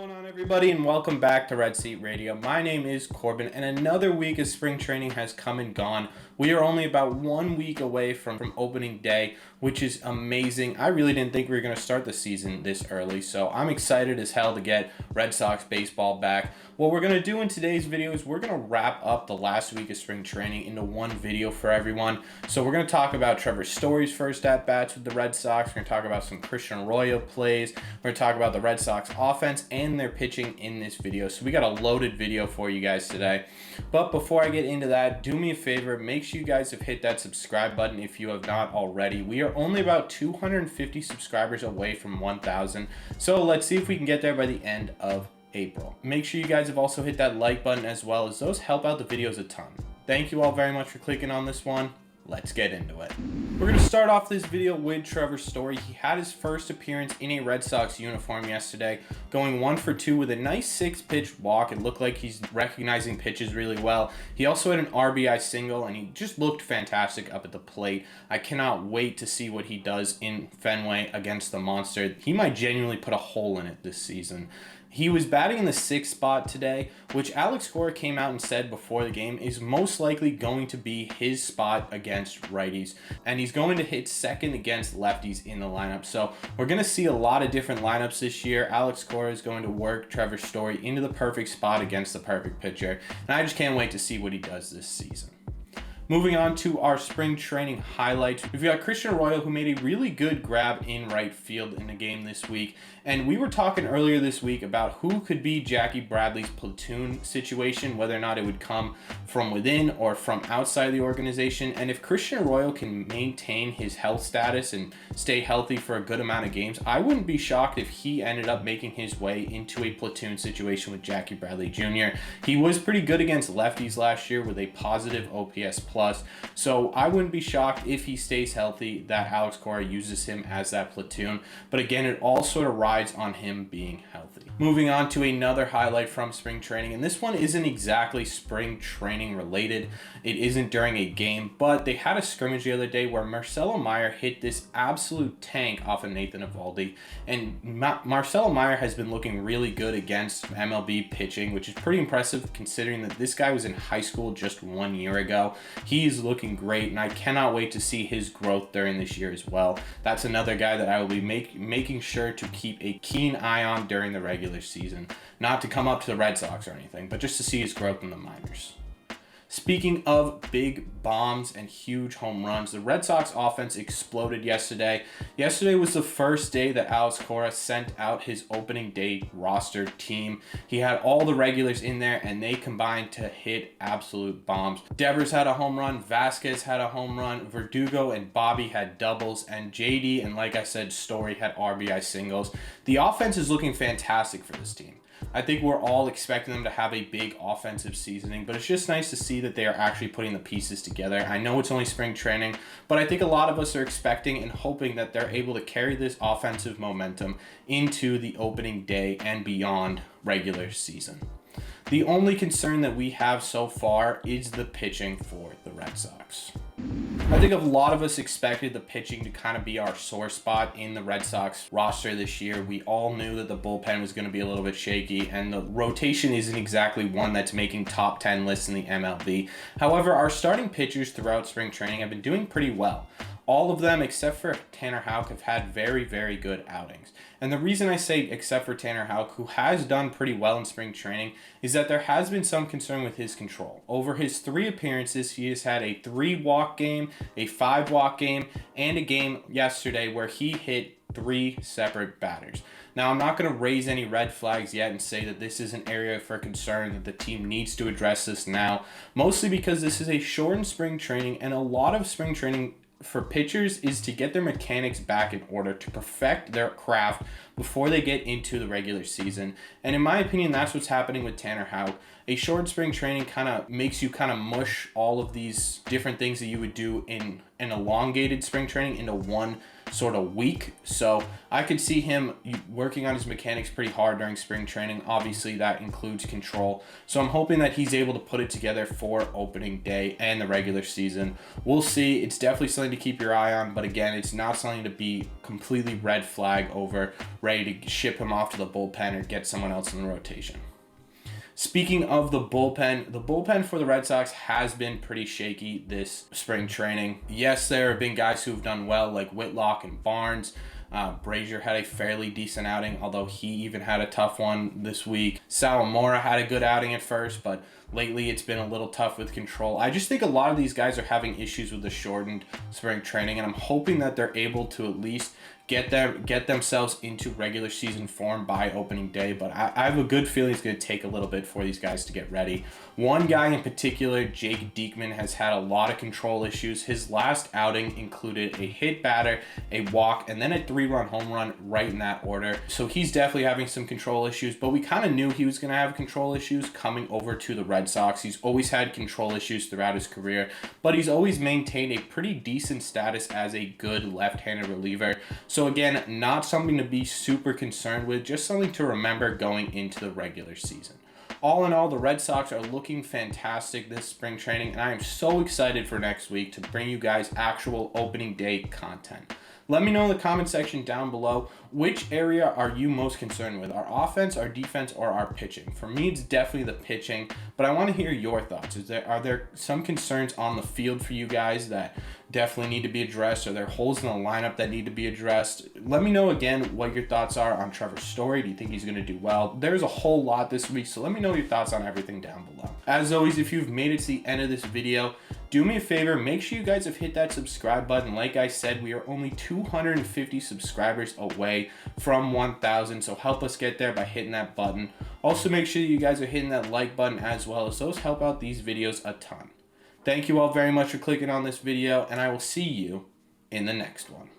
going on, everybody, and welcome back to Red Seat Radio. My name is Corbin, and another week of spring training has come and gone. We are only about 1 week away from opening day, which is amazing. I really didn't think we were going to start the season this early, so I'm excited as hell to get Red Sox baseball back. What we're going to do in today's video is we're going to wrap up the last week of spring training into one video for everyone. So we're going to talk about Trevor Story's first at-bats with the Red Sox. We're going to talk about some Christian Arroyo plays. We're going to talk about the Red Sox offense and their pitching in this video. So we got a loaded video for you guys today. But before I get into that, do me a favor, make sure you guys have hit that subscribe button if you have not already. We are only about 250 subscribers away from 1,000. So let's see if we can get there by the end of April. Make sure you guys have also hit that like button as well, as those help out the videos a ton. Thank you all very much for clicking on this one. Let's get into it. We're going to start off this video with Trevor Story. He had his first appearance in a Red Sox uniform yesterday, going 1 for 2 with a nice 6-pitch walk. It looked like he's recognizing pitches really well. He also had an RBI single, and he just looked fantastic up at the plate. I cannot wait to see what he does in Fenway against the Monster. He might genuinely put a hole in it this season. He was batting in the 6th spot today, which Alex Cora came out and said before the game is most likely going to be his spot against righties. And he's going to hit second against lefties in the lineup. So we're going to see a lot of different lineups this year. Alex Cora is going to work Trevor Story into the perfect spot against the perfect pitcher. And I just can't wait to see what he does this season. Moving on to our spring training highlights, we've got Christian Arroyo, who made a really good grab in right field in the game this week. And we were talking earlier this week about who could be Jackie Bradley's platoon situation, whether or not it would come from within or from outside the organization. And if Christian Arroyo can maintain his health status and stay healthy for a good amount of games, I wouldn't be shocked if he ended up making his way into a platoon situation with Jackie Bradley Jr. He was pretty good against lefties last year with a positive OPS plus. So I wouldn't be shocked if he stays healthy that Alex Cora uses him as that platoon. But again, it all sort of rides on him being healthy. Moving on to another highlight from spring training, and this one isn't exactly spring training related. It isn't during a game, but they had a scrimmage the other day where Marcelo Meyer hit this absolute tank off of Nathan Avaldi. And Marcelo Meyer has been looking really good against MLB pitching, which is pretty impressive considering that this guy was in high school just 1 year ago. He's looking great, and I cannot wait to see his growth during this year as well. That's another guy that I will be making sure to keep a keen eye on during the regular season. Not to come up to the Red Sox or anything, but just to see his growth in the minors. Speaking of big bombs and huge home runs, the Red Sox offense exploded yesterday. Yesterday was the first day that Alex Cora sent out his opening day roster team. He had all the regulars in there, and they combined to hit absolute bombs. Devers had a home run, Vasquez had a home run, Verdugo and Bobby had doubles, and JD and, like I said, Story had RBI singles. The offense is looking fantastic for this team. I think we're all expecting them to have a big offensive seasoning, but it's just nice to see that they are actually putting the pieces together. I know it's only spring training, but I think a lot of us are expecting and hoping that they're able to carry this offensive momentum into the opening day and beyond regular season. The only concern that we have so far is the pitching for the Red Sox. I think a lot of us expected the pitching to kind of be our sore spot in the Red Sox roster this year. We all knew that the bullpen was going to be a little bit shaky, and the rotation isn't exactly one that's making top 10 lists in the MLB. However, our starting pitchers throughout spring training have been doing pretty well. All of them, except for Tanner Houck, have had very, very good outings. And the reason I say except for Tanner Houck, who has done pretty well in spring training, is that there has been some concern with his control. Over his 3 appearances, he has had a 3-walk game, a 5-walk game, and a game yesterday where he hit 3 separate batters. Now, I'm not going to raise any red flags yet and say that this is an area for concern, that the team needs to address this now, mostly because this is a shortened spring training, and a lot of spring training for pitchers is to get their mechanics back in order to perfect their craft before they get into the regular season. And in my opinion, that's what's happening with Tanner Houck. A short spring training kind of makes you kind of mush all of these different things that you would do in an elongated spring training into one sort of weak. So I could see him working on his mechanics pretty hard during spring training. Obviously, that includes control. So I'm hoping that he's able to put it together for opening day and the regular season. We'll see. It's definitely something to keep your eye on. But again, it's not something to be completely red flag over, ready to ship him off to the bullpen or get someone else in the rotation. Speaking of the bullpen for the Red Sox has been pretty shaky this spring training. Yes, there have been guys who have done well, like Whitlock and Barnes. Brazier had a fairly decent outing, although he even had a tough one this week. Sawamura had a good outing at first, but lately it's been a little tough with control. I just think a lot of these guys are having issues with the shortened spring training, and I'm hoping that they're able to at least get themselves into regular season form by opening day. But I have a good feeling it's going to take a little bit for these guys to get ready. One guy in particular, Jake Diekmann, has had a lot of control issues. His last outing included a hit batter, a walk, and then a 3-run home run right in that order. So he's definitely having some control issues, but we kind of knew he was going to have control issues coming over to the Red Sox. He's always had control issues throughout his career, but he's always maintained a pretty decent status as a good left-handed reliever. So again, not something to be super concerned with, just something to remember going into the regular season. All in all, the Red Sox are looking fantastic this spring training, and I am so excited for next week to bring you guys actual opening day content. Let me know in the comment section down below, which area are you most concerned with? Our offense, our defense, or our pitching? For me, it's definitely the pitching, but I want to hear your thoughts. Are there some concerns on the field for you guys that definitely need to be addressed? Are there holes in the lineup that need to be addressed? Let me know again what your thoughts are on Trevor Story. Do you think he's going to do well? There's a whole lot this week, so let me know your thoughts on everything down below. As always, if you've made it to the end of this video, do me a favor, make sure you guys have hit that subscribe button. Like I said, we are only 250 subscribers away from 1,000, so help us get there by hitting that button. Also, make sure you guys are hitting that like button as well, as those help out these videos a ton. Thank you all very much for clicking on this video, and I will see you in the next one.